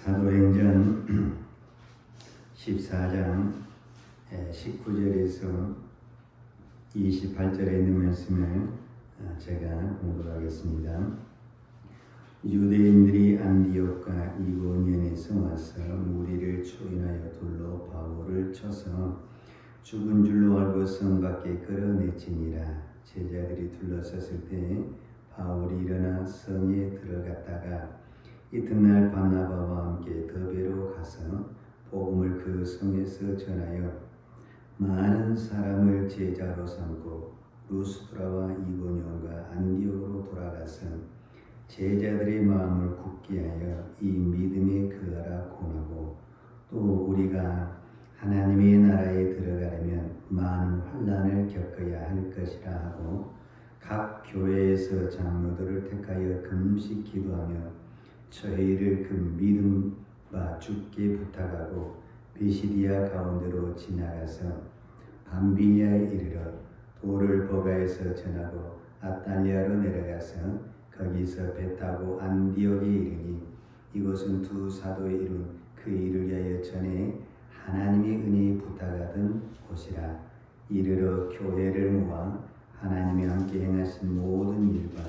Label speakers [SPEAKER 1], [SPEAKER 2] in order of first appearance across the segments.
[SPEAKER 1] 사도행전 14장 19절에서 28절에 있는 말씀을 제가 공부하겠습니다. 유대인들이 안디옥과 이고니온에서 와서 무리를 초인하여 둘러 바울을 쳐서 죽은 줄로 알고 성 밖에 끌어내치니라. 제자들이 둘러섰을 때 바울이 일어나 성에 들어갔다가 이튿날 바나바와 함께 더베로 가서 복음을 그 성에서 전하여 많은 사람을 제자로 삼고 루스드라와 이고니온과 안디옥으로 돌아가서 제자들의 마음을 굳게 하여 이 믿음에 거하라 권하고, 또 우리가 하나님의 나라에 들어가려면 많은 환난을 겪어야 할 것이라 하고, 각 교회에서 장로들을 택하여 금식 기도하며 저희를 그 믿음과 주께 부탁하고 비시디아 가운데로 지나가서 밤빌리아에 이르러 돌을 버가에서 전하고 아탈리아로 내려가서 거기서 배 타고 안디옥에 이르니, 이곳은 두 사도에 이룬 그 일을 위하여 전에 하나님의 은혜에 부탁하던 곳이라. 이르러 교회를 모아 하나님이 함께 행하신 모든 일과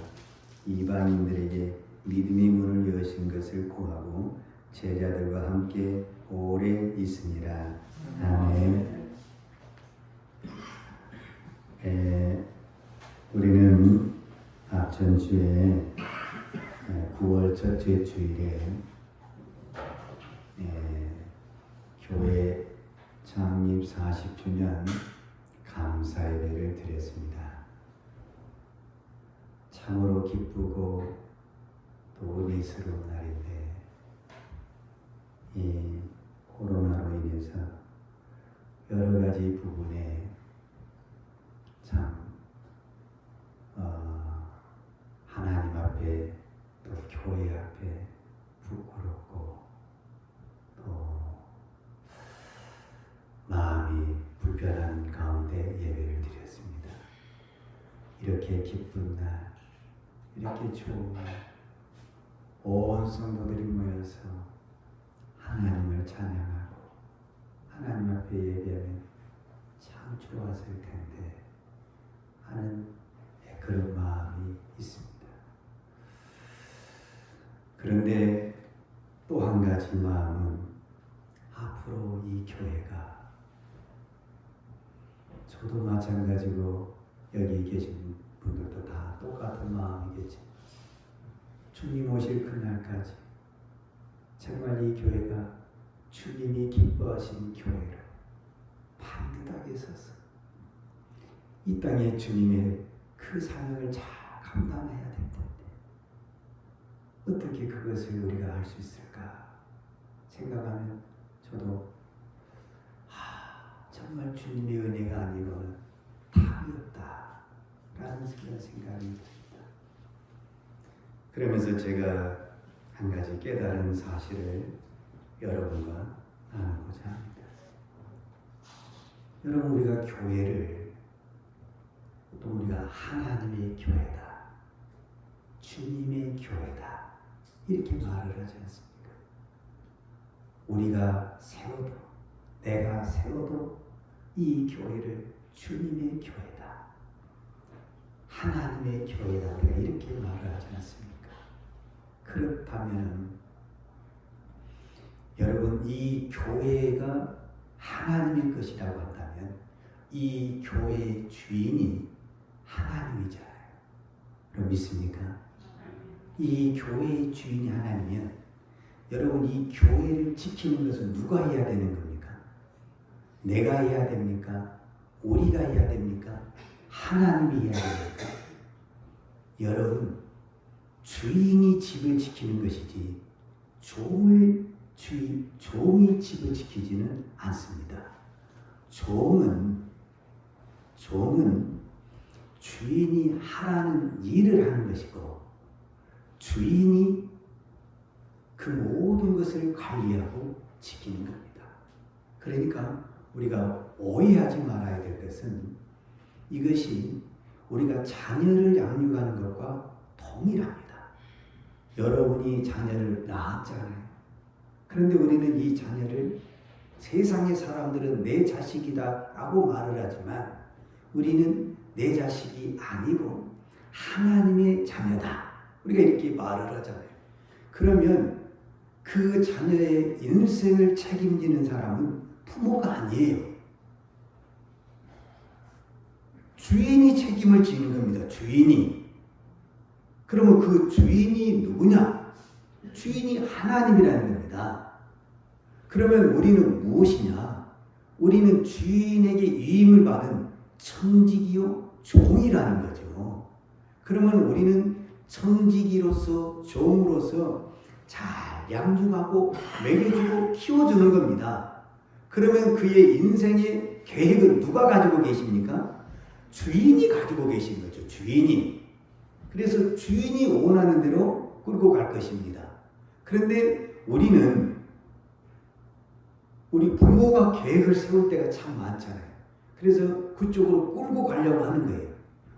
[SPEAKER 1] 이방인들에게 믿음의 문을 여신 것을 구하고 제자들과 함께 오래 있으니라. 아멘. 우리는 앞전 주에 9월 첫째 주일에 교회 창립 40주년 감사 예배를 드렸습니다. 참으로 기쁘고 또 은혜스러운 날인데, 이 코로나로 인해서 여러 가지 부분에 참 하나님 앞에 또 교회 앞에 부끄럽고 또 마음이 불편한 가운데 예배를 드렸습니다. 이렇게 기쁜 날, 이렇게 좋은 날, 온 성도들이 모여서 하나님을 찬양하고 하나님 앞에 예배하면 참 좋았을 텐데 하는 그런 마음이 있습니다. 그런데 또 한 가지 마음은, 앞으로 이 교회가, 저도 마찬가지고 여기 계신 분들도 다 똑같은 마음이겠지, 주님 오실 그날까지 정말 이 교회가 주님이 기뻐하신 교회를 반듯하게 서서 이 땅에 주님의 그 사명을 잘 감당해야 될 텐데 어떻게 그것을 우리가 할 수 있을까 생각하면 저도 정말 주님의 은혜가 아니고는 답이 없다라는 그런 생각이 듭니다. 그러면서 제가 한 가지 깨달은 사실을 여러분과 나누고자 합니다. 여러분, 우리가 교회를, 또 우리가 하나님의 교회다, 주님의 교회다, 이렇게 말을 하지 않습니까? 우리가 세워도, 내가 세워도 이 교회를 주님의 교회다, 하나님의 교회다, 우리가 이렇게 말을 하지 않습니까? 그렇다면 여러분, 이 교회가 하나님의 것이라고 한다면 이 교회의 주인이 하나님이잖아요. 그럼 믿습니까? 이 교회의 주인이 하나님이면 여러분, 이 교회를 지키는 것은 누가 해야 되는 겁니까? 내가 해야 됩니까? 우리가 해야 됩니까? 하나님이 해야 됩니까? 여러분, 주인이 집을 지키는 것이지 종이 집을 지키지는 않습니다. 종은 주인이 하라는 일을 하는 것이고, 주인이 그 모든 것을 관리하고 지키는 겁니다. 그러니까 우리가 오해하지 말아야 될 것은, 이것이 우리가 자녀를 양육하는 것과 동일합니다. 여러분이 자녀를 낳았잖아요. 그런데 우리는 이 자녀를 세상의 사람들은 내 자식이다 라고 말을 하지만 우리는 내 자식이 아니고 하나님의 자녀다. 우리가 이렇게 말을 하잖아요. 그러면 그 자녀의 인생을 책임지는 사람은 부모가 아니에요. 주인이 책임을 지는 겁니다. 주인이. 그러면 그 주인이 누구냐? 주인이 하나님이라는 겁니다. 그러면 우리는 무엇이냐? 우리는 주인에게 위임을 받은 청지기요 종이라는 거죠. 그러면 우리는 청지기로서 종으로서 잘 양육하고 먹여주고 키워주는 겁니다. 그러면 그의 인생의 계획은 누가 가지고 계십니까? 주인이 가지고 계신 거죠. 주인이. 그래서 주인이 원하는 대로 끌고 갈 것입니다. 그런데 우리는 우리 부모가 계획을 세울 때가 참 많잖아요. 그래서 그쪽으로 끌고 가려고 하는 거예요.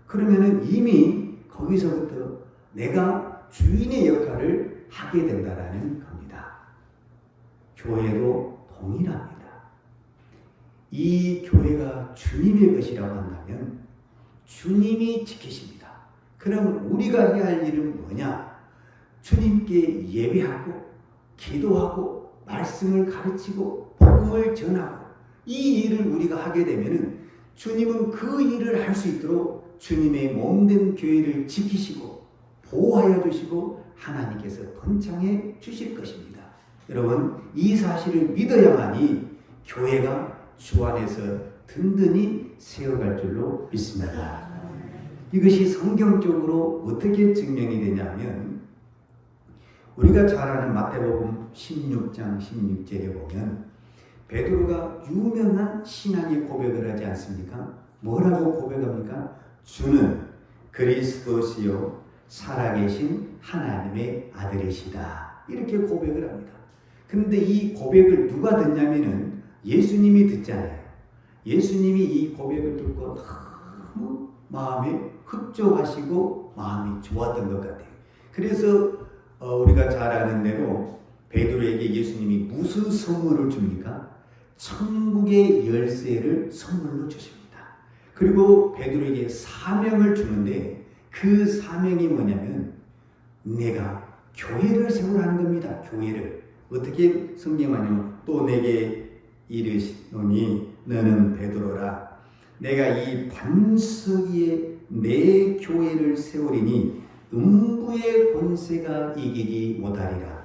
[SPEAKER 1] 그러면은 이미 거기서부터 내가 주인의 역할을 하게 된다라는 겁니다. 교회도 동일합니다. 이 교회가 주님의 것이라고 한다면 주님이 지키십니다. 그럼 우리가 해야 할 일은 뭐냐? 주님께 예배하고 기도하고 말씀을 가르치고 복음을 전하고 이 일을 우리가 하게 되면은 주님은 그 일을 할 수 있도록 주님의 몸된 교회를 지키시고 보호하여 주시고 하나님께서 번창해 주실 것입니다. 여러분, 이 사실을 믿어야만이 교회가 주 안에서 든든히 세워갈 줄로 믿습니다. 이것이 성경적으로 어떻게 증명이 되냐면 우리가 잘 아는 마태복음 16장 16절에 보면 베드로가 유명한 신앙의 고백을 하지 않습니까? 뭐라고 고백합니까? 주는 그리스도시요 살아계신 하나님의 아들이시다. 이렇게 고백을 합니다. 그런데 이 고백을 누가 듣냐면은 예수님이 듣잖아요. 예수님이 이 고백을 듣고 너무 마음에 흡족하시고 마음이 좋았던 것 같아요. 그래서 우리가 잘 아는 대로 베드로에게 예수님이 무슨 선물을 줍니까? 천국의 열쇠를 선물로 주십니다. 그리고 베드로에게 사명을 주는데 그 사명이 뭐냐면 내가 교회를 세우라는 겁니다. 교회를. 어떻게 성경하냐면 또 내게 이르시노니 너는 베드로라. 내가 이 반석 위에 내 교회를 세우리니 음부의 권세가 이기지 못하리라.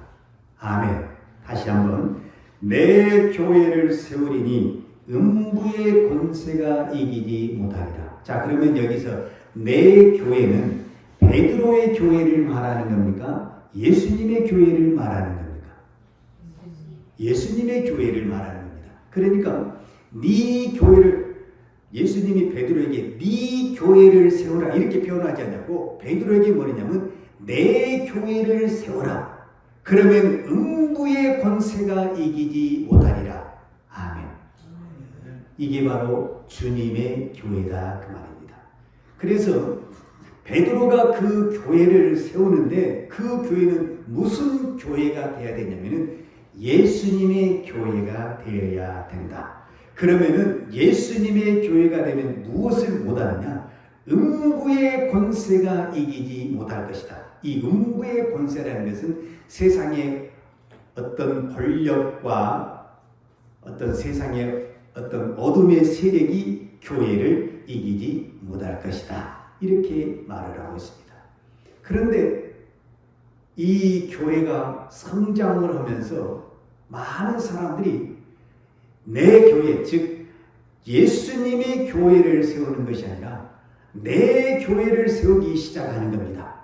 [SPEAKER 1] 아멘. 다시 한번 내 교회를 세우리니 음부의 권세가 이기지 못하리라. 자, 그러면 여기서 내 교회는 베드로의 교회를 말하는 겁니까? 예수님의 교회를 말하는 겁니까? 예수님의 교회를 말하는 겁니다. 그러니까 네 교회를 예수님이 베드로에게 네 교회를 세우라 이렇게 표현하지 않냐고 베드로에게 뭐냐면 내 교회를 세우라. 그러면 음부의 권세가 이기지 못하리라. 아멘. 이게 바로 주님의 교회다 그 말입니다. 그래서 베드로가 그 교회를 세우는데 그 교회는 무슨 교회가 되어야 되냐면은 예수님의 교회가 되어야 된다. 그러면은 예수님의 교회가 되면 무엇을 못하느냐? 음부의 권세가 이기지 못할 것이다. 이 음부의 권세라는 것은 세상의 어떤 권력과 어떤 세상의 어떤 어둠의 세력이 교회를 이기지 못할 것이다. 이렇게 말을 하고 있습니다. 그런데 이 교회가 성장을 하면서 많은 사람들이 내 교회, 즉 예수님의 교회를 세우는 것이 아니라 내 교회를 세우기 시작하는 겁니다.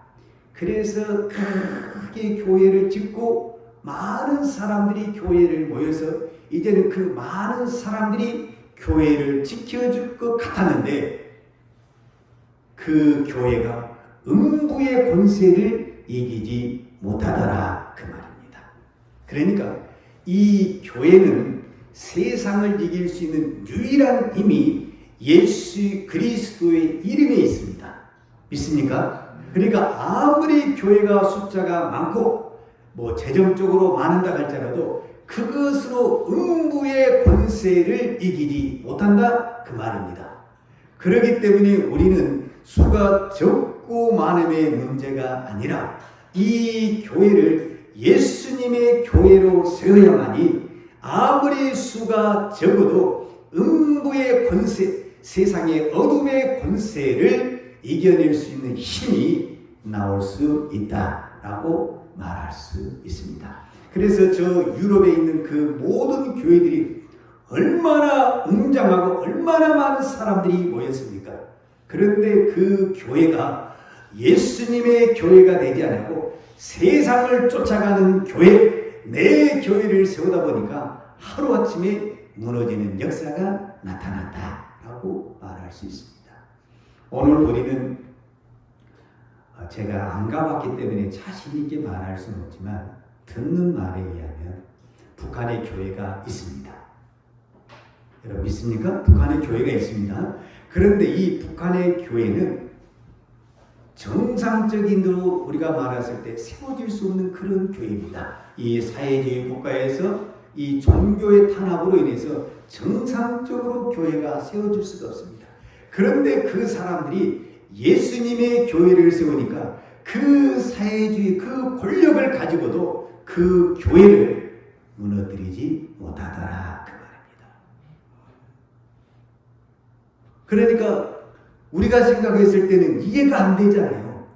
[SPEAKER 1] 그래서 크게 교회를 짓고 많은 사람들이 교회를 모여서 이제는 그 많은 사람들이 교회를 지켜줄 것 같았는데 그 교회가 음부의 권세를 이기지 못하더라 그 말입니다. 그러니까 이 교회는 세상을 이길 수 있는 유일한 힘이 예수 그리스도의 이름에 있습니다. 믿습니까? 그러니까 아무리 교회가 숫자가 많고 뭐 재정적으로 많은다 할지라도 그 그것으로 음부의 권세를 이기지 못한다 그 말입니다. 그렇기 때문에 우리는 수가 적고 많음의 문제가 아니라 이 교회를 예수님의 교회로 세워야만이 아무리 수가 적어도 음부의 권세, 세상의 어둠의 권세를 이겨낼 수 있는 힘이 나올 수 있다라고 말할 수 있습니다. 그래서 저 유럽에 있는 그 모든 교회들이 얼마나 웅장하고 얼마나 많은 사람들이 모였습니까? 그런데 그 교회가 예수님의 교회가 되지 않고 세상을 쫓아가는 교회, 내 교회를 세우다 보니까 하루아침에 무너지는 역사가 나타났다라고 말할 수 있습니다. 오늘 우리는 제가 안 가봤기 때문에 자신 있게 말할 수는 없지만 듣는 말에 의하면 북한의 교회가 있습니다. 여러분 믿습니까? 북한의 교회가 있습니다. 그런데 이 북한의 교회는 정상적인으로 우리가 말했을 때 세워질 수 없는 그런 교회입니다. 이 사회주의 국가에서 이 종교의 탄압으로 인해서 정상적으로 교회가 세워질 수가 없습니다. 그런데 그 사람들이 예수님의 교회를 세우니까 그 사회주의 그 권력을 가지고도 그 교회를 무너뜨리지 못하더라 그 말입니다. 그러니까 우리가 생각했을 때는 이해가 안 되잖아요.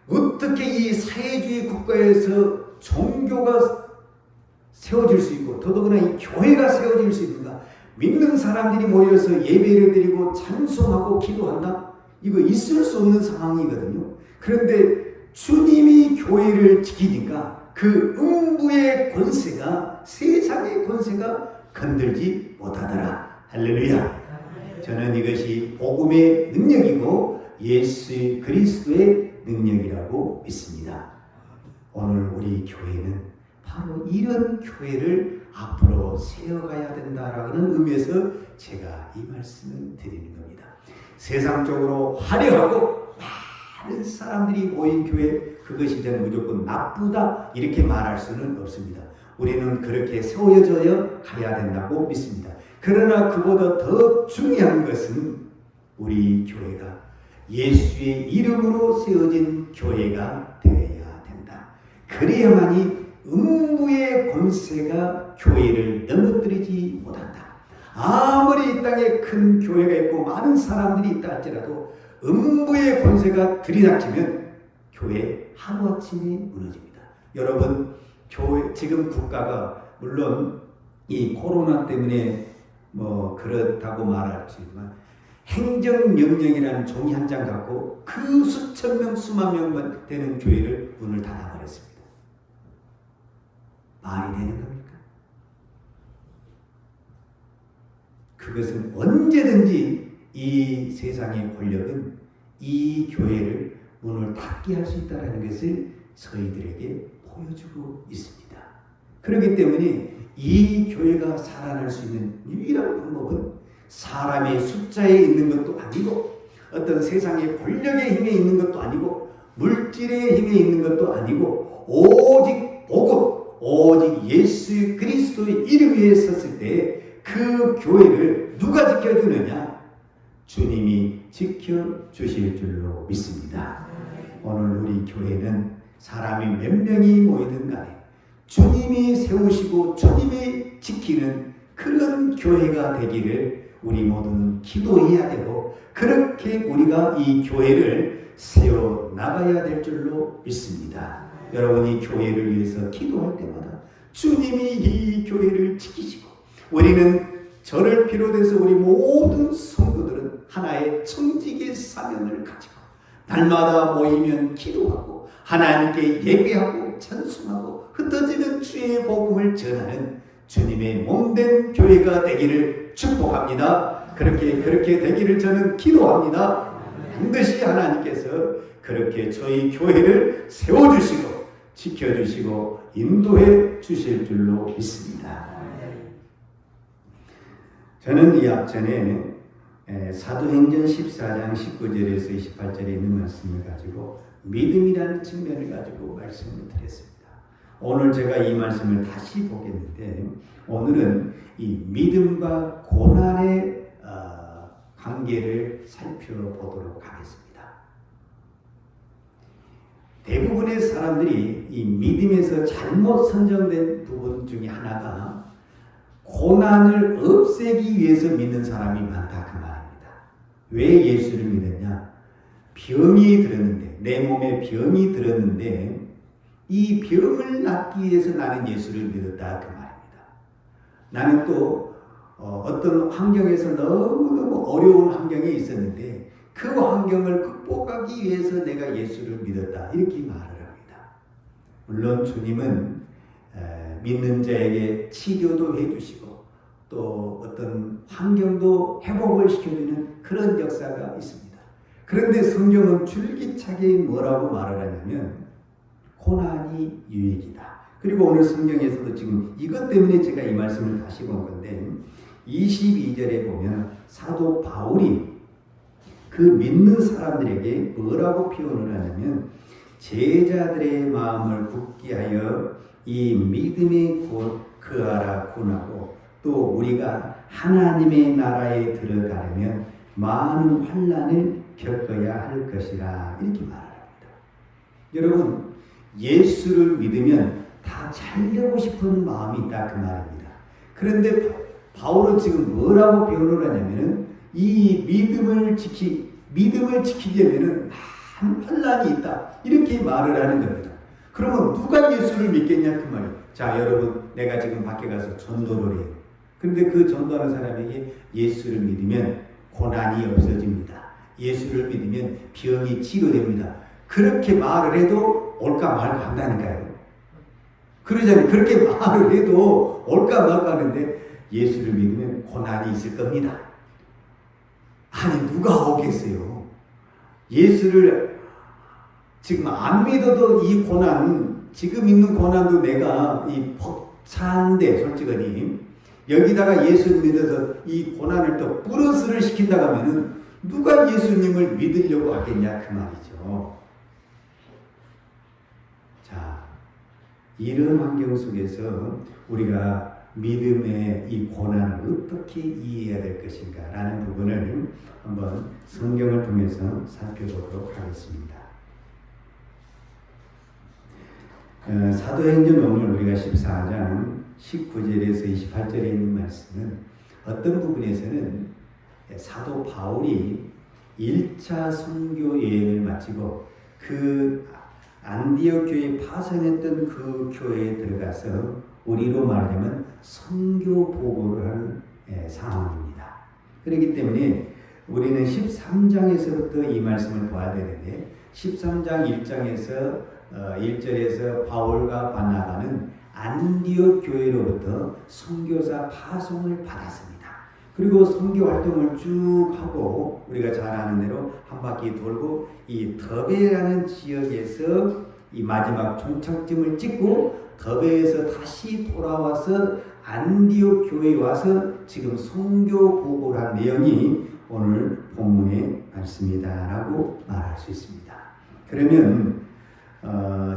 [SPEAKER 1] 어떻게 이 사회주의 국가에서 종교가 세워질 수 있고 더더구나 이 교회가 세워질 수 있는가? 믿는 사람들이 모여서 예배를 드리고 찬송하고 기도한다? 이거 있을 수 없는 상황이거든요. 그런데 주님이 교회를 지키니까 그 음부의 권세가, 세상의 권세가 건들지 못하더라. 할렐루야. 저는 이것이 복음의 능력이고 예수 그리스도의 능력이라고 믿습니다. 오늘 우리 교회는 바로 이런 교회를 앞으로 세워가야 된다라는 의미에서 제가 이 말씀을 드리는 겁니다. 세상적으로 화려하고 많은 사람들이 모인 교회, 그것이 저는 무조건 나쁘다 이렇게 말할 수는 없습니다. 우리는 그렇게 세워져야 가야 된다고 믿습니다. 그러나 그보다 더 중요한 것은 우리 교회가 예수의 이름으로 세워진 교회가 되어야 된다. 그래야만이 음부의 권세가 교회를 넘어뜨리지 못한다. 아무리 이 땅에 큰 교회가 있고 많은 사람들이 있다 할지라도 음부의 권세가 들이닥치면 교회 하루아침에 무너집니다. 여러분, 교회 지금 국가가 물론 이 코로나 때문에 뭐 그렇다고 말할지만 행정명령이라는 종이 한 장 갖고 그 수천 명 수만 명 되는 교회를 문을 닫아버렸습니다. 말이 되는 겁니까? 그것은 언제든지 이 세상의 권력은 이 교회를 문을 닫게 할 수 있다는 것을 저희들에게 보여주고 있습니다. 그렇기 때문에 이 교회가 살아날 수 있는 유일한 방법은 사람의 숫자에 있는 것도 아니고 어떤 세상의 권력의 힘에 있는 것도 아니고 물질의 힘에 있는 것도 아니고 오직 복음, 오직 예수 그리스도의 이름 위에 섰을 때 그 교회를 누가 지켜주느냐? 주님이 지켜주실 줄로 믿습니다. 오늘 우리 교회는 사람이 몇 명이 모이든 간에 주님이 세우시고 주님이 지키는 그런 교회가 되기를 우리 모두는 기도해야 되고 그렇게 우리가 이 교회를 세워나가야 될 줄로 믿습니다. 여러분이 교회를 위해서 기도할 때마다 주님이 이 교회를 지키시고 우리는 저를 비롯해서 우리 모든 성도들은 하나의 청지기 사명을 가지고 날마다 모이면 기도하고 하나님께 예배하고 찬송하고 흩어지는 주의 복음을 전하는 주님의 몸된 교회가 되기를 축복합니다. 그렇게 되기를 저는 기도합니다. 반드시 하나님께서 그렇게 저희 교회를 세워주시고 지켜주시고 인도해 주실 줄로 믿습니다. 저는 이 앞전에 사도행전 14장 19절에서 28절에 있는 말씀을 가지고 믿음이라는 측면을 가지고 말씀을 드렸습니다. 오늘 제가 이 말씀을 다시 보겠는데 오늘은 이 믿음과 고난의 관계를 살펴보도록 하겠습니다. 대부분의 사람들이 이 믿음에서 잘못 선정된 부분 중에 하나가 고난을 없애기 위해서 믿는 사람이 많다 그 말입니다. 왜 예수를 믿느냐? 병이 들었는데, 내 몸에 병이 들었는데 이 병을 낫기 위해서 나는 예수를 믿었다 그 말입니다. 나는 또 어떤 환경에서 너무너무 어려운 환경에 있었는데 그 환경을 극복하기 위해서 내가 예수를 믿었다 이렇게 말을 합니다. 물론 주님은 믿는 자에게 치료도 해주시고 또 어떤 환경도 회복을 시켜주는 그런 역사가 있습니다. 그런데 성경은 줄기차게 뭐라고 말을 하냐면 고난이 유익이다. 그리고 오늘 성경에서도 지금 이것 때문에 제가 이 말씀을 다시 본 건데 22절에 보면 사도 바울이 그 믿는 사람들에게 뭐라고 표현을 하냐면 제자들의 마음을 굳게 하여 이 믿음에 거하라 권하고 또 우리가 하나님의 나라에 들어가려면 많은 환난을 겪어야 할 것이라 이렇게 말합니다. 여러분 예수를 믿으면 다 잘되고 싶은 마음이 있다 그 말입니다. 그런데 바울은 지금 뭐라고 표현을 하냐면은 이 믿음을 지키려면은 많은 환난이 있다 이렇게 말을 하는 겁니다. 그러면 누가 예수를 믿겠냐 그 말이에요. 자 여러분 내가 지금 밖에 가서 전도를 해요. 그런데 그 전도하는 사람에게 예수를 믿으면 고난이 없어집니다. 예수를 믿으면 병이 치료됩니다. 그렇게 말을 해도 올까 말까 한다니까요. 그러잖아요. 그렇게 말을 해도 올까 말까 하는데 예수를 믿으면 고난이 있을 겁니다. 아니 누가 오겠어요? 예수를 지금 안 믿어도 이 고난, 지금 있는 고난도 내가 이 벅찬데 솔직히 여기다가 예수 믿어서 이 고난을 또 플러스를 시킨다고 하면은 누가 예수님을 믿으려고 하겠냐 그 말이죠. 자, 이런 환경 속에서 우리가 믿음의 이 고난을 어떻게 이해해야 될 것인가 라는 부분을 한번 성경을 통해서 살펴보도록 하겠습니다. 사도행전 오늘 우리가 14장 19절에서 28절에 있는 말씀은 어떤 부분에서는 사도 바울이 1차 선교 여행을 마치고 그 안디옥 교회에 파송했던 그 교회에 들어가서 우리로 말하자면 선교 보고를 하는 상황입니다. 그렇기 때문에 우리는 13장에서부터 이 말씀을 봐야 되는데 13장 1장에서 1절에서 바울과 바나바는 안디옥 교회로부터 선교사 파송을 받았습니다. 그리고 선교 활동을 쭉 하고 우리가 잘 아는 대로 한 바퀴 돌고 이 더베라는 지역에서 이 마지막 종착점을 찍고 더베에서 다시 돌아와서 안디옥 교회에 와서 지금 선교 보고를 한 내용이 오늘 본문의 말씀이다라고 말할 수 있습니다. 그러면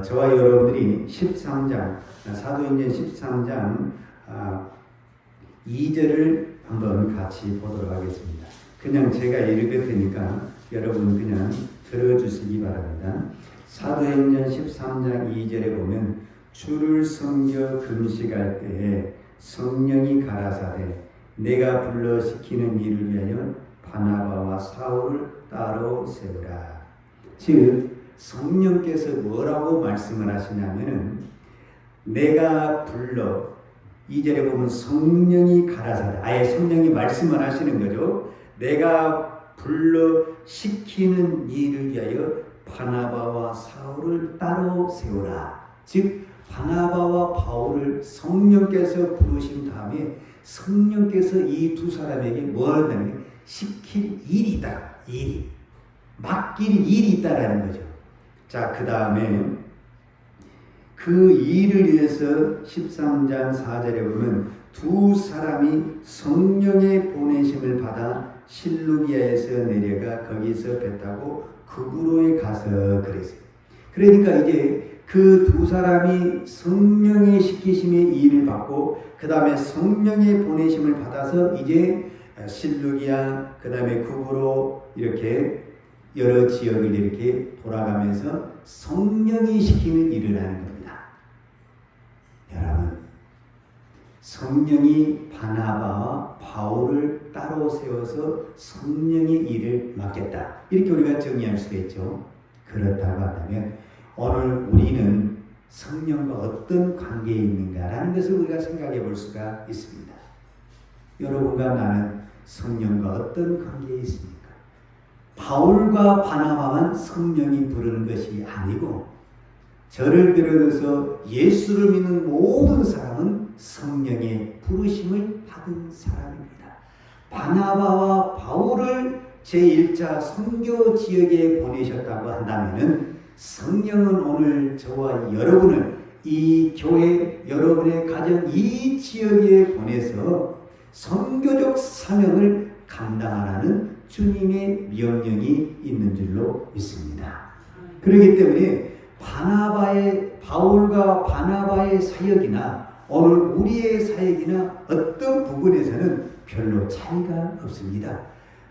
[SPEAKER 1] 저와 여러분들이 13장 사도행전 13장 2절을 한번 같이 보도록 하겠습니다. 그냥 제가 읽을 테니까 여러분 그냥 들어주시기 바랍니다. 사도행전 13장 2절에 보면 주를 섬겨 금식할 때에 성령이 가라사대 내가 불러 시키는 일을 위하여 바나바와 사울을 따로 세우라. 즉 성령께서 뭐라고 말씀을 하시냐면은 내가 불러 2절에 보면 성령이 가라사대 아예 성령이 말씀을 하시는 거죠. 내가 불러 시키는 일을 위하여 바나바와 사울을 따로 세우라. 즉 바나바와 바울을 성령께서 부르신 다음에 성령께서 이 두 사람에게 뭐 한다는 시킬 일이 있다. 일이 맡길 일이 있다라는 거죠. 자, 그 다음에 그 일을 위해서 13장 4절에 보면 두 사람이 성령의 보내심을 받아 실루기아에서 내려가 거기서 배 타고 그브로에 가서 그랬어요. 그러니까 이제 그 두 사람이 성령의 시키심의 일을 받고 그 다음에 성령의 보내심을 받아서 이제 실루기아 그 다음에 구브로 이렇게 여러 지역을 이렇게 돌아가면서 성령이 시키는 일을 하는 겁니다. 여러분, 성령이 바나바와 바울을 따로 세워서 성령의 일을 맡겼다. 이렇게 우리가 정의할 수가 있죠. 그렇다고 한다면 오늘 우리는 성령과 어떤 관계에 있는가라는 것을 우리가 생각해 볼 수가 있습니다. 여러분과 나는 성령과 어떤 관계에 있습니까? 바울과 바나바만 성령이 부르는 것이 아니고 저를 비롯해서 예수를 믿는 모든 사람은 성령의 부르심을 받은 사람입니다. 바나바와 바울을 제1차 선교 지역에 보내셨다고 한다면 성령은 오늘 저와 여러분을 이 교회, 여러분의 가정, 이 지역에 보내서 선교적 사명을 감당하라는 주님의 명령이 있는 줄로 믿습니다. 그렇기 때문에 바울과 바나바의 사역이나 오늘 우리의 사역이나 어떤 부분에서는 별로 차이가 없습니다.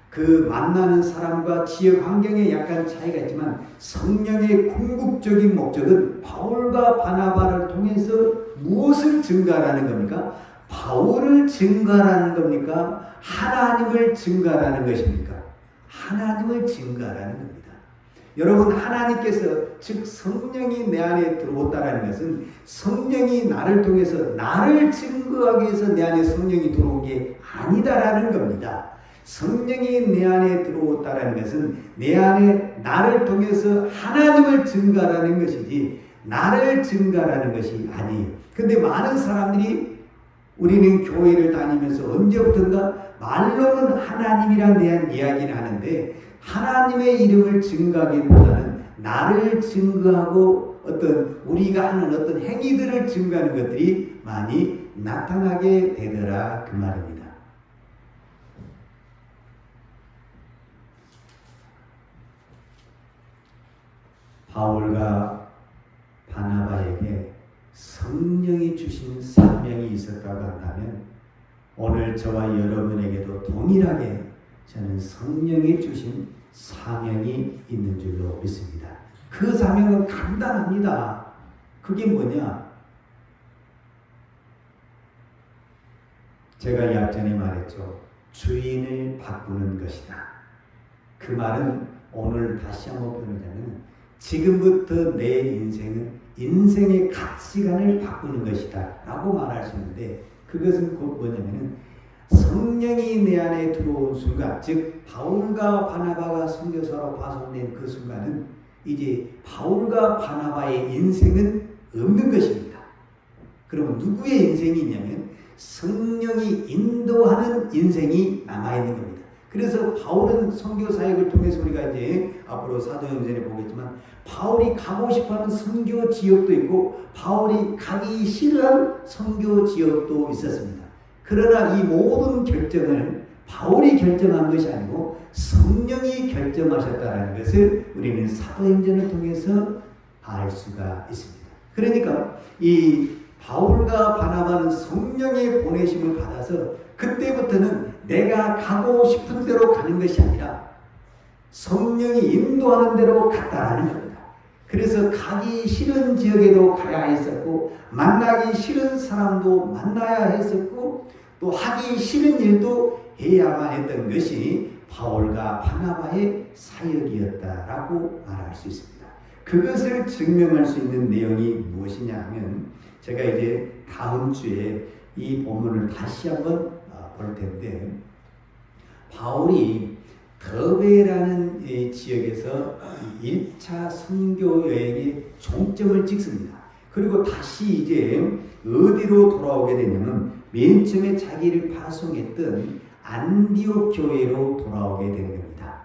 [SPEAKER 1] 그 만나는 사람과 지역 환경에 약간 차이가 있지만 성령의 궁극적인 목적은 바울과 바나바를 통해서 무엇을 증가하라는 겁니까? 바울을 증가하라는 겁니까? 하나님을 증가하라는 것입니까? 하나님을 증가하라는 겁니다. 여러분, 하나님께서 즉 성령이 내 안에 들어왔다는 것은 성령이 나를 통해서 나를 증거하기 위해서 내 안에 성령이 들어온 게 아니다라는 겁니다. 성령이 내 안에 들어왔다는 것은 내 안에 나를 통해서 하나님을 증가하라는 것이지 나를 증가하라는 것이 아니에요. 근데 많은 사람들이 우리는 교회를 다니면서 언제부턴가 말로는 하나님이란 대한 이야기를 하는데 하나님의 이름을 증거하기보다는 나를 증거하고 어떤 우리가 하는 어떤 행위들을 증거하는 것들이 많이 나타나게 되더라 그 말입니다. 바울과 바나바에게 성령이 주신 사명이 있었다고 한다면 오늘 저와 여러분에게도 동일하게 저는 성령이 주신 사명이 있는 줄로 믿습니다. 그 사명은 간단합니다. 그게 뭐냐? 제가 약전에 말했죠. 주인을 바꾸는 것이다. 그 말은 오늘 다시 한번 표현하자면 지금부터 내 인생의 가치관을 바꾸는 것이다 라고 말할 수 있는데 그것은 곧 뭐냐면 성령이 내 안에 들어온 순간, 즉 바울과 바나바가 선교사로 파송된 그 순간은 이제 바울과 바나바의 인생은 없는 것입니다. 그럼 누구의 인생이 있냐면 성령이 인도하는 인생이 남아있는 겁니다. 그래서 바울은 선교 사역을 통해서 우리가 이제 앞으로 사도행전에 보겠지만 바울이 가고 싶어하는 선교 지역도 있고 바울이 가기 싫어한 선교 지역도 있었습니다. 그러나 이 모든 결정을 바울이 결정한 것이 아니고 성령이 결정하셨다는 것을 우리는 사도행전을 통해서 알 수가 있습니다. 그러니까 이 바울과 바나바는 성령의 보내심을 받아서 그때부터는 내가 가고 싶은 대로 가는 것이 아니라 성령이 인도하는 대로 갔다라는 겁니다. 그래서 가기 싫은 지역에도 가야 했었고 만나기 싫은 사람도 만나야 했었고 또 하기 싫은 일도 해야만 했던 것이 바울과 바나바의 사역이었다라고 말할 수 있습니다. 그것을 증명할 수 있는 내용이 무엇이냐 하면 제가 이제 다음 주에 이 본문을 다시 한번 볼 텐데 바울이 더베라는 지역에서 1차 선교 여행에 종점을 찍습니다. 그리고 다시 이제 어디로 돌아오게 되냐면 맨 처음에 자기를 파송했던 안디옥 교회로 돌아오게 되는 겁니다.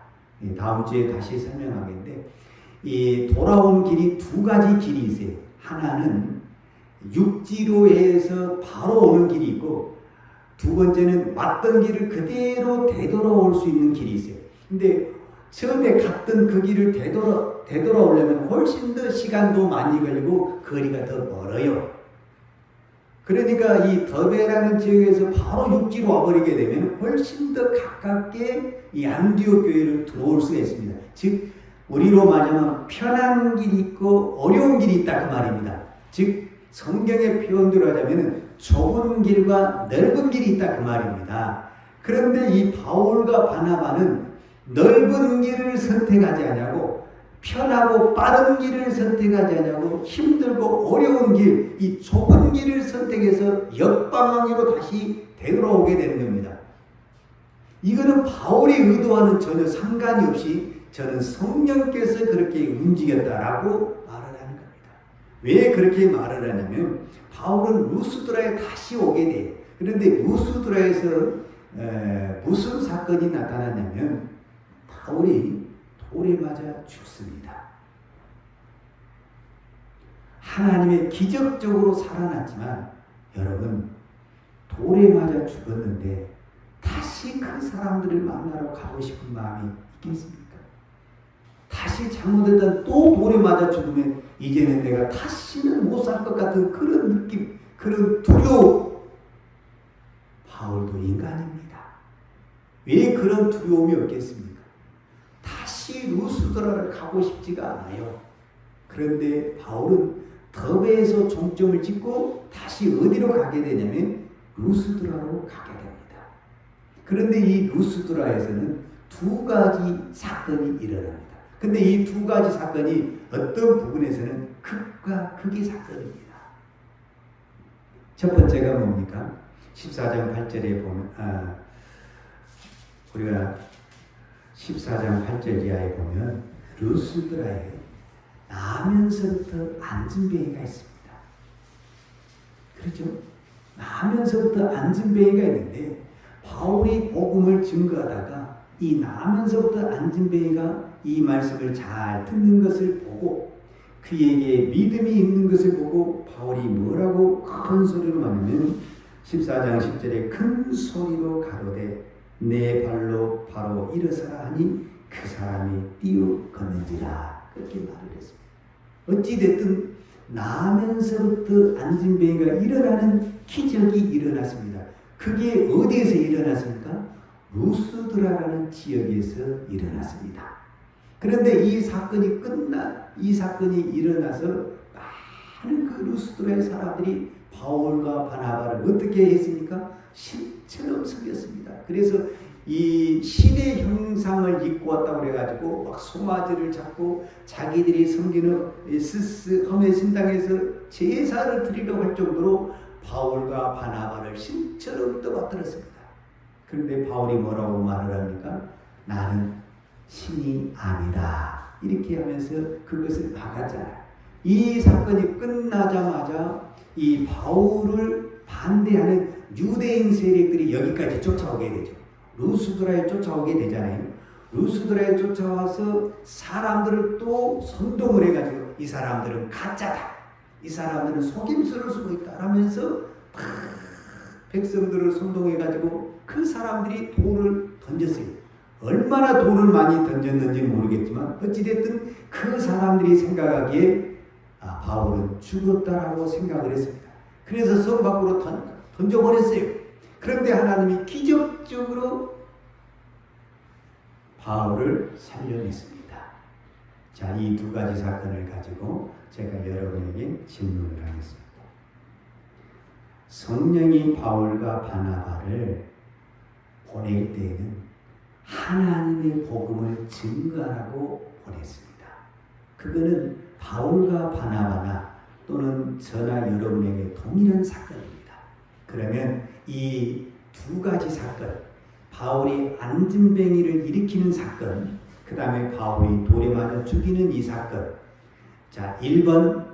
[SPEAKER 1] 다음 주에 다시 설명하겠는데 이 돌아온 길이 두 가지 길이 있어요. 하나는 육지로 해서 바로 오는 길이 있고 두 번째는 왔던 길을 그대로 되돌아올 수 있는 길이 있어요. 근데 처음에 갔던 그 길을 되돌아오려면 훨씬 더 시간도 많이 걸리고 거리가 더 멀어요. 그러니까 이 더베라는 지역에서 바로 육지로 와버리게 되면 훨씬 더 가깝게 이 안디옥 교회를 들어올 수가 있습니다. 즉 우리로 말하면 편한 길이 있고 어려운 길이 있다 그 말입니다. 즉 성경의 표현대로 하자면 좁은 길과 넓은 길이 있다 그 말입니다. 그런데 이 바울과 바나바는 넓은 길을 선택하지 않냐고, 편하고 빠른 길을 선택하지 않냐고, 힘들고 어려운 길, 이 좁은 길을 선택해서 역방향으로 다시 되돌아오게 되는 겁니다. 이거는 바울의 의도와는 전혀 상관이 없이 저는 성령께서 그렇게 움직였다라고 말을 하는 겁니다. 왜 그렇게 말을 하냐면 바울은 루스드라에 다시 오게 돼요. 그런데 루스드라에서 무슨 사건이 나타나냐면 바울이 돌에 맞아 죽습니다. 하나님의 기적적으로 살아났지만 여러분 돌에 맞아 죽었는데 다시 그 사람들을 만나러 가고 싶은 마음이 있겠습니까? 다시 잘못했다 또 돌에 맞아 죽으면 이제는 내가 다시는 못 살 것 같은 그런 느낌, 그런 두려움. 바울도 인간입니다. 왜 그런 두려움이 없겠습니까? 다시 루스드라를 가고 싶지가 않아요. 그런데 바울은 더베에서 종점을 짓고 다시 어디로 가게 되냐면 루스드라로 가게 됩니다. 그런데 이 루스드라에서는 두 가지 사건이 일어납니다. 근데 이 두 가지 사건이 어떤 부분에서는 극과 극의 사건입니다. 첫 번째가 뭡니까? 14장 8절에 보면 우리가 14장 8절 이하에 보면 루스드라에 나면서부터 안진뱅이가 있습니다. 그렇죠? 나면서부터 안진뱅이가 있는데 바울이 복음을 증거하다가 이 나면서부터 안진뱅이가 이 말씀을 잘 듣는 것을 보고 그에게 믿음이 있는 것을 보고 바울이 뭐라고 큰 소리로 말하면 14장 10절에 큰 소리로 가로되 내 발로 바로 일어서라 하니 그 사람이 뛰어 걷는지라 그렇게 말을 했습니다. 어찌됐든 나면서부터 안진뱅이가 일어나는 기적이 일어났습니다. 그게 어디에서 일어났습니까? 루스드라라는 지역에서 일어났습니다. 그런데 이 사건이 일어나서 많은 그 루스드라의 사람들이 바울과 바나바를 어떻게 했습니까? 신처럼 섬겼습니다. 그래서 이 신의 형상을 입고 왔다고 그래가지고 막 송아지를 잡고 자기들이 섬기는 스스 험의 신당에서 제사를 드리려고 할 정도로 바울과 바나바를 신처럼 떠받들었습니다. 그런데 바울이 뭐라고 말을 합니까? 나는 신이 아니다. 이렇게 하면서 그것을 막았잖아요. 이 사건이 끝나자마자 이 바울을 반대하는 유대인 세력들이 여기까지 쫓아오게 되죠. 루스드라에 쫓아오게 되잖아요. 루스드라에 쫓아와서 사람들을 또 선동을 해가지고 이 사람들은 가짜다. 이 사람들은 속임수를 쓰고 있다. 하면서 백성들을 선동해가지고 그 사람들이 돌을 던졌어요. 얼마나 돌을 많이 던졌는지 모르겠지만 어찌됐든 그 사람들이 생각하기에 바울은 죽었다라고 생각을 했습니다. 그래서 성 밖으로 던져버렸어요. 그런데 하나님이 기적적으로 바울을 살려냈습니다. 자, 이 두 가지 사건을 가지고 제가 여러분에게 질문을 하겠습니다. 성령이 바울과 바나바를 보낼 때에는 하나님의 복음을 증거하라고 보냈습니다. 그거는 바울과 바나바나 또는 저나 여러분에게 동일한 사건입니다. 그러면 이 두 가지 사건, 바울이 안진뱅이를 일으키는 사건, 그 다음에 바울이 돌에 맞아 죽이는 이 사건. 자, 1번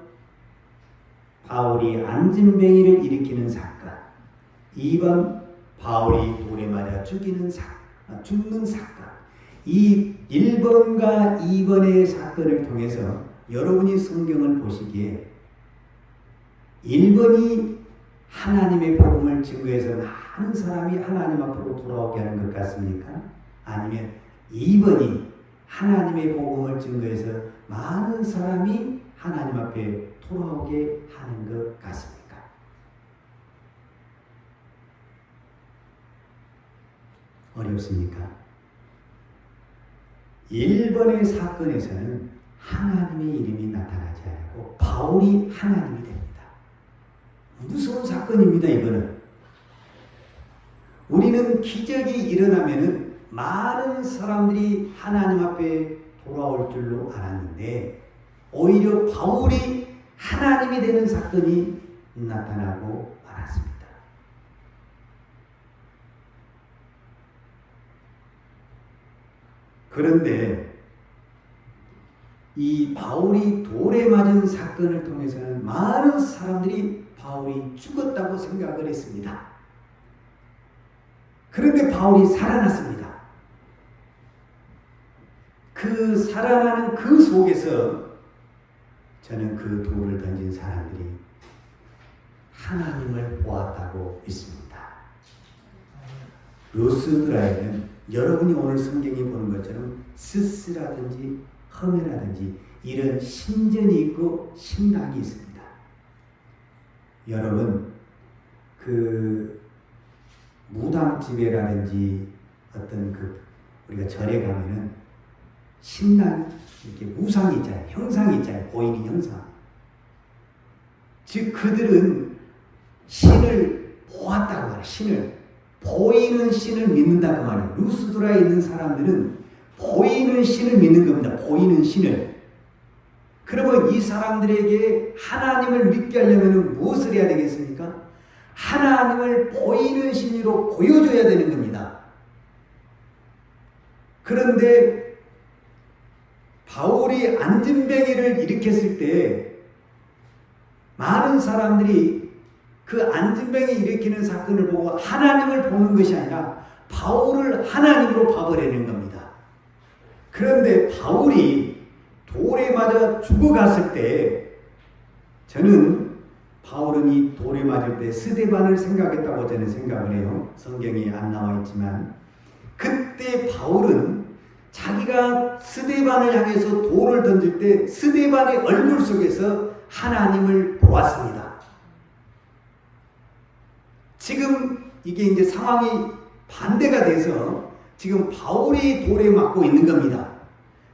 [SPEAKER 1] 바울이 안진뱅이를 일으키는 사건, 2번 바울이 돌에 맞아 죽는 사건. 이 1번과 2번의 사건을 통해서 여러분이 성경을 보시기에 1번이 하나님의 복음을 증거해서 많은 사람이 하나님 앞으로 돌아오게 하는 것 같습니까? 아니면 2번이 하나님의 복음을 증거해서 많은 사람이 하나님 앞에 돌아오게 하는 것 같습니까? 어렵습니까? 1번의 사건에서는 하나님의 이름이 나타나지 않고 바울이 하나님이 됩니다. 무서운 사건입니다. 이거는 우리는 기적이 일어나면은 많은 사람들이 하나님 앞에 돌아올 줄로 알았는데 오히려 바울이 하나님이 되는 사건이 나타나고 말았습니다. 그런데 이 바울이 돌에 맞은 사건을 통해서는 많은 사람들이 바울이 죽었다고 생각을 했습니다. 그런데 바울이 살아났습니다. 그 살아나는 그 속에서 저는 그 돌을 던진 사람들이 하나님을 보았다고 믿습니다. 루스드라에는 여러분이 오늘 성경에 보는 것처럼 스스라든지 험해라든지 이런 신전이 있고 신당이 있습니다. 여러분 그 무당집에라든지 어떤 그 우리가 절에 가면은 신당 이렇게 우상이 있잖아요. 형상이 있잖아요. 보이는 형상. 즉 그들은 신을 보았다고 말해요. 신을 보이는 신을 믿는다고 말해요. 루스드라에 있는 사람들은 보이는 신을 믿는 겁니다. 보이는 신을. 그러면 이 사람들에게 하나님을 믿게 하려면 무엇을 해야 되겠습니까? 하나님을 보이는 신으로 보여줘야 되는 겁니다. 그런데 바울이 안진뱅이를 일으켰을 때 많은 사람들이 그 안진뱅이 일으키는 사건을 보고 하나님을 보는 것이 아니라 바울을 하나님으로 봐버리는 겁니다. 그런데 바울이 돌에 맞아 죽어갔을 때 저는 바울은 이 돌에 맞을 때 스데반을 생각했다고 저는 생각을 해요. 성경에 안 나와 있지만 그때 바울은 자기가 스데반을 향해서 돌을 던질 때 스데반의 얼굴 속에서 하나님을 보았습니다. 지금 이게 이제 상황이 반대가 돼서 지금 바울이 돌에 맞고 있는 겁니다.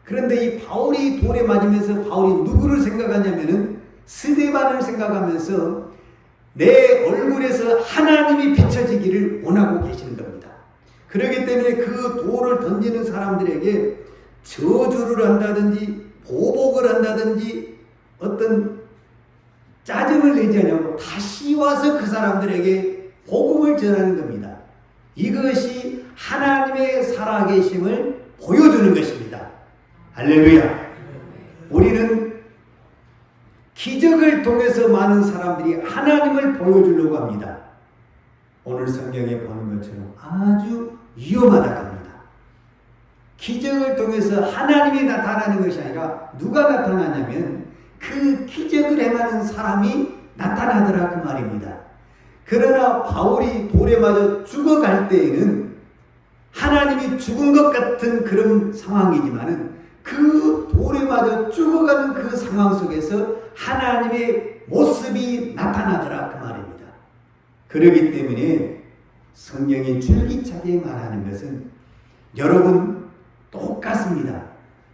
[SPEAKER 1] 그런데 이 바울이 돌에 맞으면서 바울이 누구를 생각하냐면은 스데반을 생각하면서 내 얼굴에서 하나님이 비춰지기를 원하고 계시는 겁니다. 그렇기 때문에 그 돌을 던지는 사람들에게 저주를 한다든지 보복을 한다든지 어떤 짜증을 내지 않냐고 다시 와서 그 사람들에게 복음을 전하는 겁니다. 이것이 하나님의 살아계심을 보여주는 것입니다. 할렐루야. 우리는 기적을 통해서 많은 사람들이 하나님을 보여주려고 합니다. 오늘 성경에 보는 것처럼 아주 위험하다고 합니다. 기적을 통해서 하나님이 나타나는 것이 아니라 누가 나타나냐면 그 기적을 행하는 사람이 나타나더라 그 말입니다. 그러나 바울이 돌에 맞아 죽어갈 때에는 하나님이 죽은 것 같은 그런 상황이지만은 그 돌에 맞아 죽어가는 그 상황 속에서 하나님의 모습이 나타나더라 그 말입니다. 그렇기 때문에 성경이 줄기차게 말하는 것은 여러분 똑같습니다.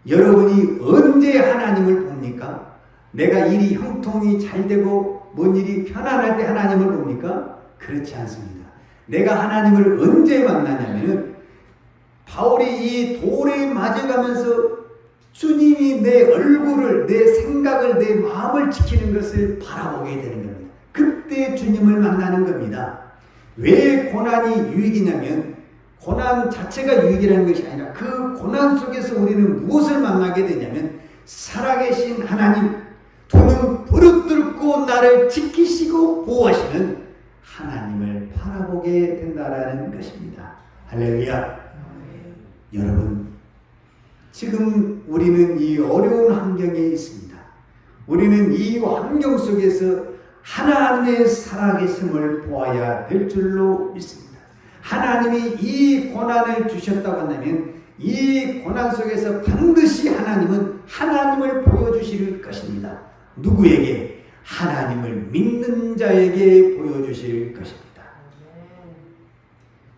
[SPEAKER 1] 여러분이 언제 하나님을 봅니까? 내가 일이 형통이 잘 되고 뭔 일이 편안할 때 하나님을 봅니까? 그렇지 않습니다. 내가 하나님을 언제 만나냐면은 바울이 이 돌에 맞아가면서 주님이 내 얼굴을, 내 생각을, 내 마음을 지키는 것을 바라보게 되는 겁니다. 그때 주님을 만나는 겁니다. 왜 고난이 유익이냐면 고난 자체가 유익이라는 것이 아니라 그 고난 속에서 우리는 무엇을 만나게 되냐면 살아계신 하나님, 두 눈 부릅뜨고 나를 지키시고 보호하시는 하나님을 바라보게 된다라는 것입니다. 할렐루야. 여러분, 지금 우리는 이 어려운 환경에 있습니다. 우리는 이 환경 속에서 하나님의 살아계심을 보아야 될 줄로 믿습니다. 하나님이 이 고난을 주셨다고 한다면 이 고난 속에서 반드시 하나님은 하나님을 보여주실 것입니다. 누구에게? 하나님을 믿는 자에게 보여주실 것입니다.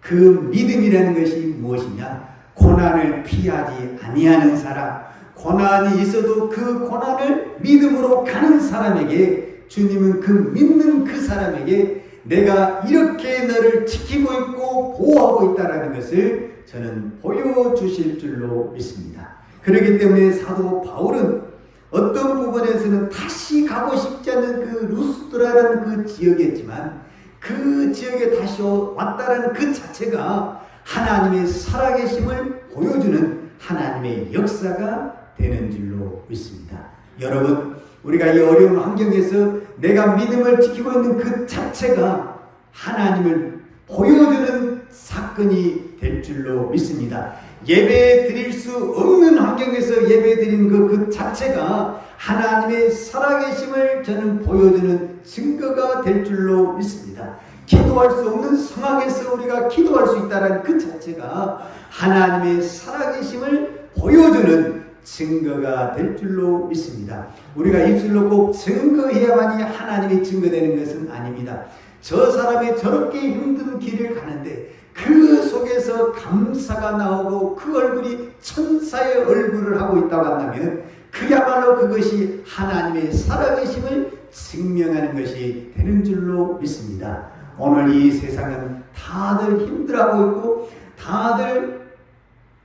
[SPEAKER 1] 그 믿음이라는 것이 무엇이냐? 고난을 피하지 아니하는 사람, 고난이 있어도 그 고난을 믿음으로 가는 사람에게 주님은 그 믿는 그 사람에게 내가 이렇게 너를 지키고 있고 보호하고 있다는 것을 저는 보여주실 줄로 믿습니다. 그렇기 때문에 사도 바울은 어떤 부분에서는 다시 가고 싶지 않은 그 루스드라라는 그 지역이었지만 그 지역에 다시 왔다라는 그 자체가 하나님의 살아계심을 보여주는 하나님의 역사가 되는 줄로 믿습니다. 여러분, 우리가 이 어려운 환경에서 내가 믿음을 지키고 있는 그 자체가 하나님을 보여주는 사건이 될 줄로 믿습니다. 예배 드릴 수 없는 환경에서 예배 드리는 그 자체가 하나님의 살아계심을 저는 보여주는 증거가 될 줄로 믿습니다. 기도할 수 없는 상황에서 우리가 기도할 수 있다는 그 자체가 하나님의 살아계심을 보여주는 증거가 될 줄로 믿습니다. 우리가 입술로 꼭 증거해야만이 하나님이 증거되는 것은 아닙니다. 저 사람이 저렇게 힘든 길을 가는데 그 속에서 감사가 나오고 그 얼굴이 천사의 얼굴을 하고 있다고 한다면 그야말로 그것이 하나님의 살아계심을 증명하는 것이 되는 줄로 믿습니다. 오늘 이 세상은 다들 힘들어하고 있고 다들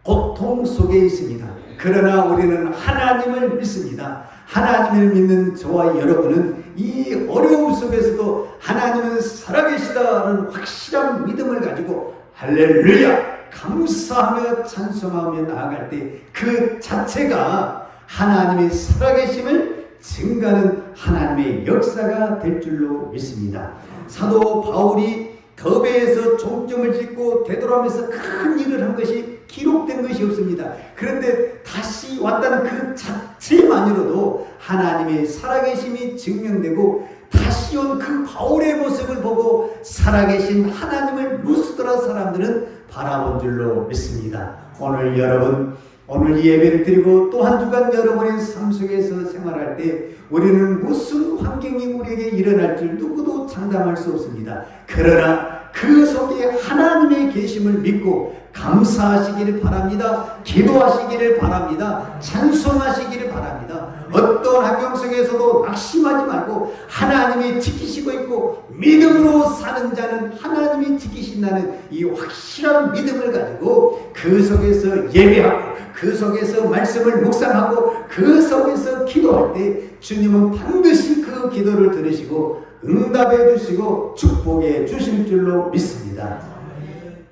[SPEAKER 1] 고통 속에 있습니다. 그러나 우리는 하나님을 믿습니다. 하나님을 믿는 저와 여러분은 이 어려움 속에서도 하나님은 살아계시다는 확실한 믿음을 가지고 할렐루야 감사하며 찬송하며 나아갈 때 그 자체가 하나님의 살아계심을 증가하는 하나님의 역사가 될 줄로 믿습니다. 사도 바울이 더베에서 종점을 짓고 되돌아오면서 큰 일을 한 것이 기록된 것이 없습니다. 그런데 다시 왔다는 그 자체만으로도 하나님의 살아계심이 증명되고 다시 온 그 바울의 모습을 보고 살아계신 하나님을 루스드라 사람들은 바라본 줄로 믿습니다. 오늘 여러분, 오늘 이 예배를 드리고 또 한 주간 여러분의 삶 속에서 생활할 때 우리는 무슨 환경이 우리에게 일어날 줄 누구도 장담할 수 없습니다. 그러나 그 속에 하나님의 계심을 믿고 감사하시기를 바랍니다. 기도하시기를 바랍니다. 찬송하시기를 바랍니다. 어떤 환경 속에서도 낙심하지 말고 하나님이 지키시고 있고 믿음으로 사는 자는 하나님이 지키신다는 이 확실한 믿음을 가지고 그 속에서 예배하고 그 속에서 말씀을 묵상하고 그 속에서 기도할 때 주님은 반드시 그 기도를 들으시고 응답해 주시고 축복해 주실 줄로 믿습니다.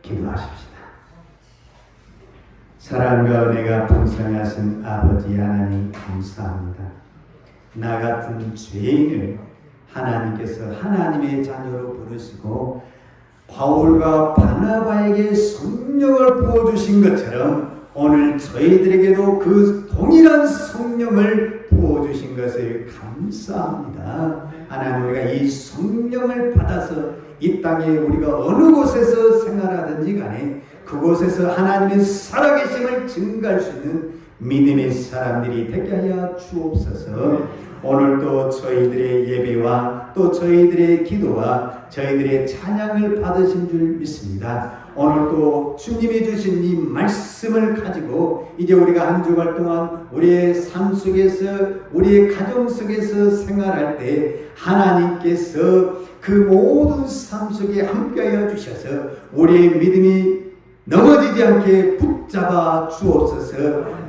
[SPEAKER 1] 기도하십시다. 사랑과 은혜가 풍성하신 아버지 하나님 감사합니다. 나 같은 죄인을 하나님께서 하나님의 자녀로 부르시고 바울과 바나바에게 성령을 부어주신 것처럼 오늘 저희들에게도 그 동일한 성령을 부어주신 것을 감사합니다. 하나님, 우리가 이 성령을 받아서 이 땅에 우리가 어느 곳에서 생활하든지 간에 그곳에서 하나님의 살아계심을 증가할 수 있는 믿음의 사람들이 되게 하여 주옵소서. 오늘도 저희들의 예배와 또 저희들의 기도와 저희들의 찬양을 받으신 줄 믿습니다. 오늘도 주님이 주신 이 말씀을 가지고 이제 우리가 한 주간 동안 우리의 삶 속에서 우리의 가정 속에서 생활할 때 하나님께서 그 모든 삶 속에 함께하여 주셔서 우리의 믿음이 넘어지지 않게 붙잡아 주옵소서.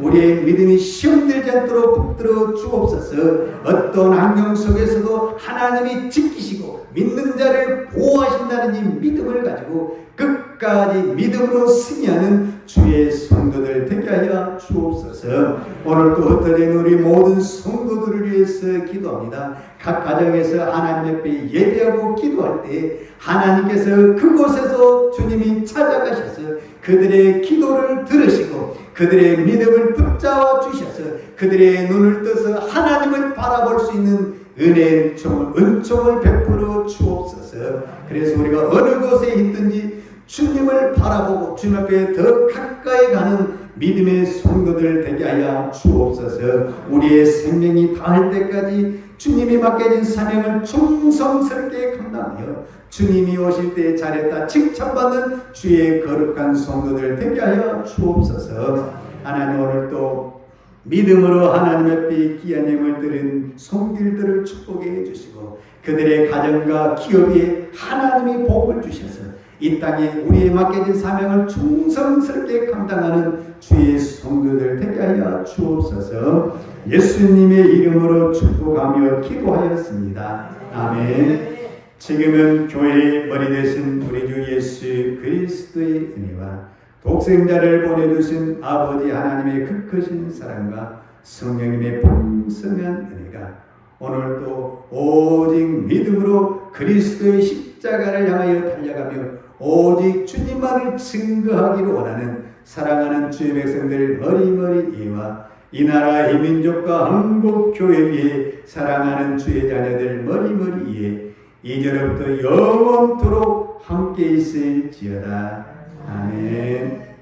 [SPEAKER 1] 우리의 믿음이 시험되지 않도록 붙들어 주옵소서. 어떤 환경 속에서도 하나님이 지키시고 믿는 자를 보호하신다는 이 믿음을 가지고 끝까지 믿음으로 승리하는 주의 성도들 되게 하여 주옵소서. 오늘도 흩어진 우리 모든 성도들을 위해서 기도합니다. 각 가정에서 하나님 앞에 예배하고 기도할 때 하나님께서 그곳에서 주님이 찾아가셔서 그들의 기도를 들으시고 그들의 믿음을 붙잡아 주셔서 그들의 눈을 떠서 하나님을 바라볼 수 있는 은총을 베풀어 주옵소서. 그래서 우리가 어느 곳에 있든지 주님을 바라보고 주님 앞에 더 가까이 가는 믿음의 성도들 되게 하여 주옵소서. 우리의 생명이 다할 때까지 주님이 맡겨진 사명을 충성스럽게 감당하여 주님이 오실 때 잘했다 칭찬받는 주의 거룩한 성도들 되게 하여 주옵소서. 하나님, 오늘 또 믿음으로 하나님의 앞에 귀한 예물을 드린 손길들을 축복해 주시고 그들의 가정과 기업에 하나님이 복을 주셔서 이 땅에 우리의 맡겨진 사명을 충성스럽게 감당하는 주의 성도들 되게 하여 주옵소서. 예수님의 이름으로 축복하며 기도하였습니다. 아멘. 지금은 교회의 머리 되신 우리 주 예수 그리스도의 은혜와 독생자를 보내주신 아버지 하나님의 그 크신 사랑과 성령님의 풍성한 은혜가 오늘도 오직 믿음으로 그리스도의 십자가를 향하여 달려가며 오직 주님만을 증거하기를 원하는 사랑하는 주의 백성들 머리머리 이와 이 나라 이 민족과 한국 교회 위에 사랑하는 주의 자녀들 머리머리 이에 이제로부터 영원토록 함께 있을지어다. 아멘.